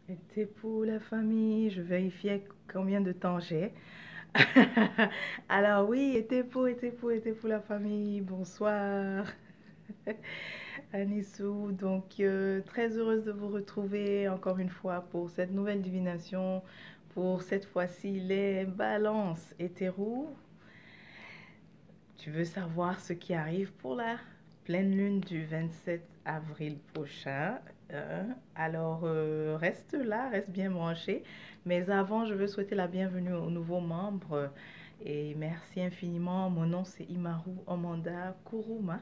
C'était pour la famille. Je vérifiais combien de temps j'ai. Alors oui, était pour la famille. Bonsoir, Anissou. Donc, très heureuse de vous retrouver encore une fois pour cette nouvelle divination. Pour cette fois-ci, les balances hétéro. Tu veux savoir ce qui arrive pour la pleine lune du 27 avril prochain. Reste là, reste bien branché. Mais avant, je veux souhaiter la bienvenue aux nouveaux membres. Et merci infiniment. Mon nom, c'est Imaru Amanda Kuruma.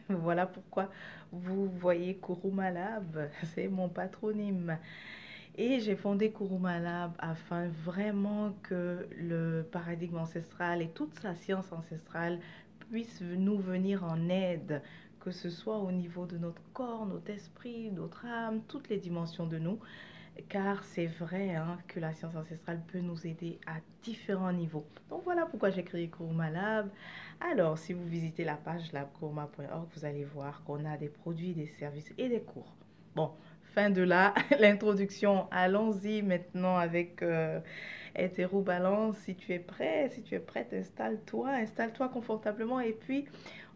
Voilà pourquoi vous voyez Kuruma Lab. C'est mon patronyme. Et j'ai fondé Kuruma Lab afin vraiment que le paradigme ancestral et toute sa science ancestrale puissent nous venir en aide, que ce soit au niveau de notre corps, notre esprit, notre âme, toutes les dimensions de nous, car c'est vrai hein, que la science ancestrale peut nous aider à différents niveaux. Donc voilà pourquoi j'ai créé Kuruma Lab. Alors, si vous visitez la page labkuruma.org, vous allez voir qu'on a des produits, des services et des cours. Bon, fin de là, l'introduction. Allons-y maintenant avec Hétéro Balance. Si tu es prêt, si tu es prête, installe-toi confortablement et puis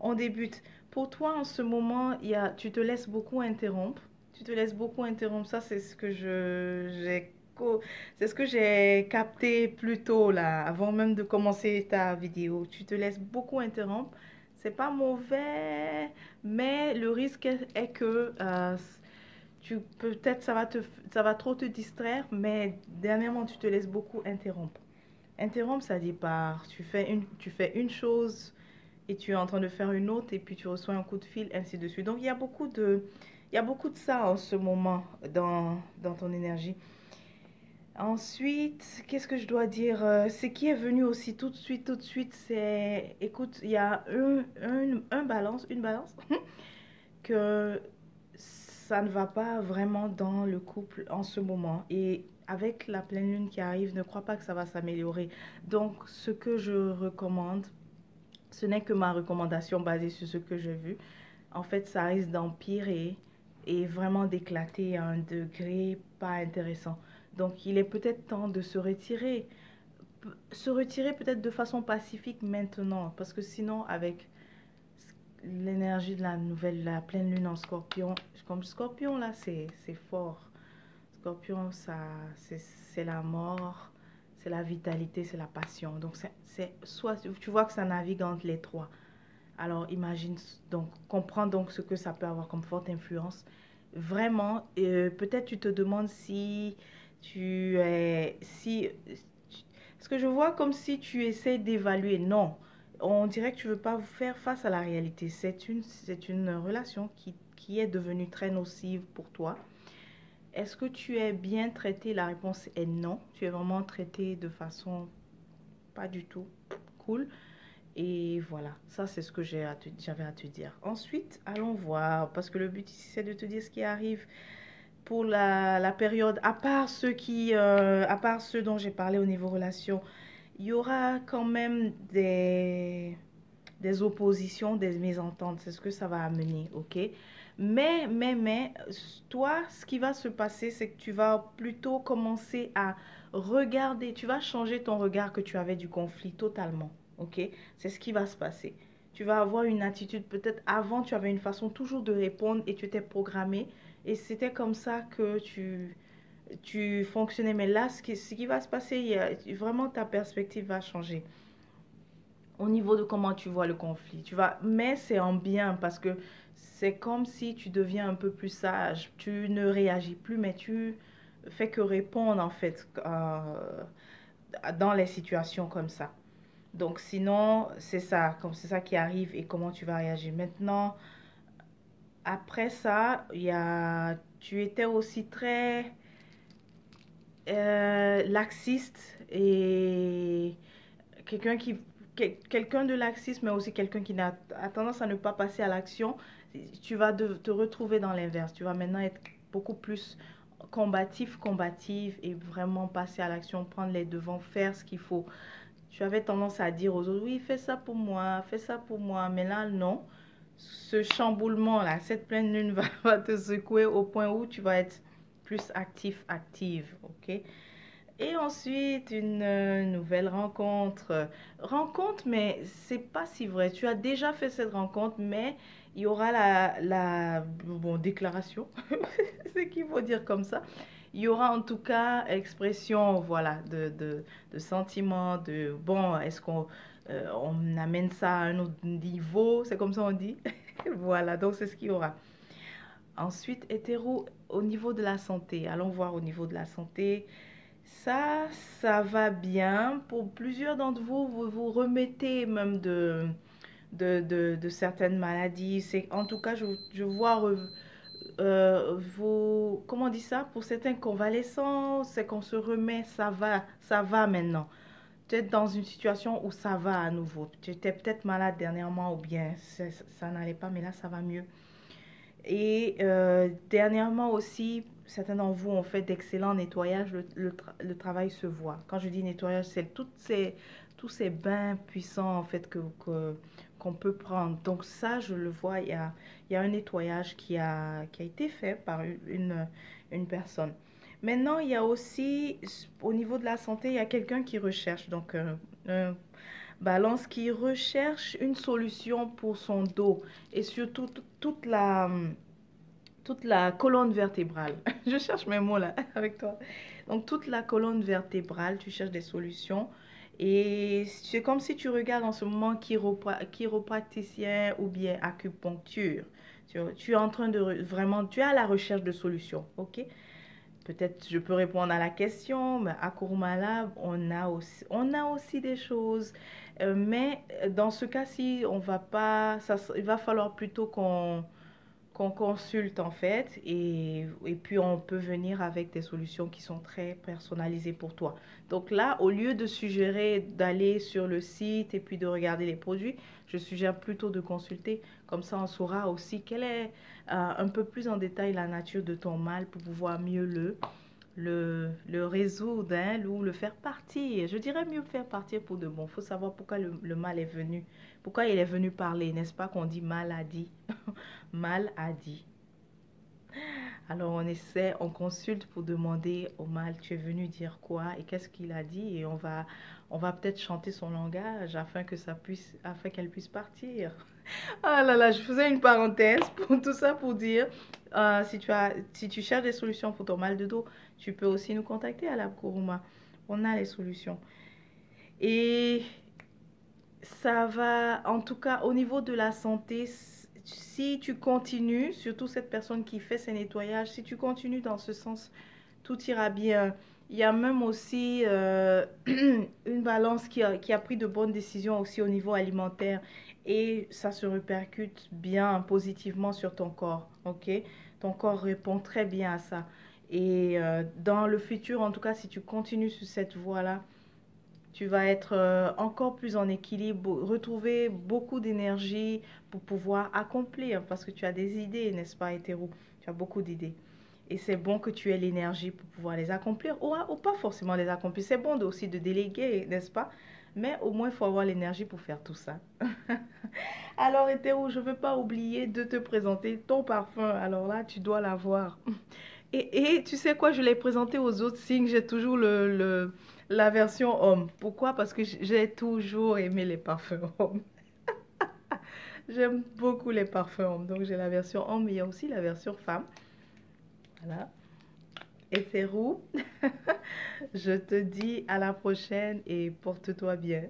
on débute. Pour toi, en ce moment, tu te laisses beaucoup interrompre. Tu te laisses beaucoup interrompre. Ça, c'est ce que c'est ce que j'ai capté plus tôt là, avant même de commencer ta vidéo. Tu te laisses beaucoup interrompre. C'est pas mauvais, mais le risque est que peut-être ça va trop te distraire, mais dernièrement tu te laisses beaucoup interrompre. Interrompre, ça dit par tu fais une chose et tu es en train de faire une autre et puis tu reçois un coup de fil, ainsi de suite. Donc il y a beaucoup de ça en ce moment dans ton énergie. Ensuite, qu'est-ce que je dois dire? Ce qui est venu aussi tout de suite, c'est, écoute, il y a une balance que ça ne va pas vraiment dans le couple en ce moment. Et avec la pleine lune qui arrive, ne crois pas que ça va s'améliorer. Donc, ce que je recommande, ce n'est que ma recommandation basée sur ce que j'ai vu. En fait, ça risque d'empirer et vraiment d'éclater à un degré pas intéressant. Donc, il est peut-être temps de se retirer. Se retirer peut-être de façon pacifique maintenant. Parce que sinon, avec l'énergie de la pleine lune en scorpion, comme scorpion là, c'est fort. Scorpion, c'est la mort, c'est la vitalité, c'est la passion. Donc, soit tu vois que ça navigue entre les trois. Alors, imagine, donc, comprends donc ce que ça peut avoir comme forte influence. Vraiment, peut-être tu te demandes si tu es, si, ce que je vois comme si tu essaies d'évaluer. Non, on dirait que tu veux pas faire face à la réalité. C'est une relation qui est devenue très nocive pour toi. Est-ce que tu es bien traité? La réponse est non. Tu es vraiment traité de façon pas du tout cool. Et voilà, ça c'est ce que j'avais à te dire. Ensuite, allons voir, parce que le but ici c'est de te dire ce qui arrive pour la période, à part ceux dont j'ai parlé au niveau relation, il y aura quand même des oppositions, des mésententes. C'est ce que ça va amener, ok? Mais, toi, ce qui va se passer, c'est que tu vas plutôt commencer à regarder, tu vas changer ton regard que tu avais du conflit totalement, ok? C'est ce qui va se passer. Tu vas avoir une attitude, peut-être avant, tu avais une façon toujours de répondre et tu étais programmé et c'était comme ça que tu fonctionnais. Mais là, ce qui va se passer, vraiment ta perspective va changer au niveau de comment tu vois le conflit. Mais c'est en bien parce que c'est comme si tu deviens un peu plus sage. Tu ne réagis plus, mais tu fais que répondre en fait dans les situations comme ça. Donc sinon, c'est ça qui arrive et comment tu vas réagir. Maintenant, après ça, tu étais aussi très laxiste et quelqu'un qui quelqu'un de laxiste, mais aussi quelqu'un qui a tendance à ne pas passer à l'action. Tu vas te retrouver dans l'inverse. Tu vas maintenant être beaucoup plus combative et vraiment passer à l'action, prendre les devants, faire ce qu'il faut. Tu avais tendance à dire aux autres, oui, fais ça pour moi, mais là, non. Ce chamboulement là, cette pleine lune va te secouer au point où tu vas être plus actif, active, ok? Et ensuite, une nouvelle rencontre. Rencontre, mais c'est pas si vrai. Tu as déjà fait cette rencontre, mais il y aura bon, déclaration, c'est qu'il faut dire comme ça. Il y aura en tout cas expression, voilà, de sentiments, de, bon, est-ce qu'on on amène ça à un autre niveau, c'est comme ça on dit. Voilà, donc c'est ce qu'il y aura. Ensuite, hétéro, au niveau de la santé. Allons voir au niveau de la santé. Ça va bien. Pour plusieurs d'entre vous, vous vous remettez même de certaines maladies. C'est, en tout cas, je vois comment on dit ça? Pour certains convalescents, c'est qu'on se remet, ça va maintenant. Peut-être dans une situation où ça va à nouveau. Tu étais peut-être malade dernièrement ou bien ça n'allait pas, mais là, ça va mieux. Et dernièrement aussi, certains d'entre vous ont fait d'excellents nettoyages. Le travail se voit. Quand je dis nettoyage, c'est tous ces bains puissants en fait qu'on peut prendre. Donc ça, je le vois, il y a un nettoyage qui a été fait par une personne. Maintenant, il y a aussi, au niveau de la santé, il y a quelqu'un qui recherche, donc un balance qui recherche une solution pour son dos et surtout toute la colonne vertébrale. Je cherche mes mots là avec toi. Donc toute la colonne vertébrale, tu cherches des solutions. Et c'est comme si tu regardes en ce moment chiropraticien ou bien acupuncture. Tu es en train de vraiment, tu es à la recherche de solutions, ok? Peut-être je peux répondre à la question, mais à Kurumala, on a aussi des choses. Mais dans ce cas-ci, on va pas, il va falloir plutôt qu'on consulte en fait et puis on peut venir avec des solutions qui sont très personnalisées pour toi. Donc là, au lieu de suggérer d'aller sur le site et puis de regarder les produits, je suggère plutôt de consulter. Comme ça, on saura aussi quelle est un peu plus en détail la nature de ton mal pour pouvoir mieux le résoudre hein, ou le faire partir. Je dirais mieux faire partir pour de bon. Il faut savoir pourquoi le mal est venu. Pourquoi il est venu parler, n'est-ce pas qu'on dit maladie? Mal a dit. Alors on essaie, on consulte pour demander au mal, tu es venu dire quoi et qu'est-ce qu'il a dit et on va peut-être chanter son langage afin qu'elle puisse partir. Ah là là, je faisais une parenthèse pour tout ça pour dire, si tu cherches des solutions pour ton mal de dos, tu peux aussi nous contacter à la Kuruma. On a les solutions. Et ça va, en tout cas, au niveau de la santé, si tu continues, surtout cette personne qui fait ses nettoyages, si tu continues dans ce sens, tout ira bien. Il y a même aussi une balance qui a pris de bonnes décisions aussi au niveau alimentaire et ça se répercute bien positivement sur ton corps, ok? Ton corps répond très bien à ça. Et dans le futur, en tout cas, si tu continues sur cette voie-là, tu vas être encore plus en équilibre, retrouver beaucoup d'énergie pour pouvoir accomplir, parce que tu as des idées, n'est-ce pas, hétéro? Tu as beaucoup d'idées. Et c'est bon que tu aies l'énergie pour pouvoir les accomplir, ou pas forcément les accomplir. C'est bon aussi de déléguer, n'est-ce pas? Mais au moins, il faut avoir l'énergie pour faire tout ça. Alors, hétéro, je ne veux pas oublier de te présenter ton parfum. Alors là, tu dois l'avoir. Et tu sais quoi, je l'ai présenté aux autres signes, j'ai toujours la version homme. Pourquoi? Parce que j'ai toujours aimé les parfums hommes. J'aime beaucoup les parfums hommes. Donc j'ai la version homme, mais il y a aussi la version femme. Voilà. Hétéro. Je te dis à la prochaine et porte-toi bien.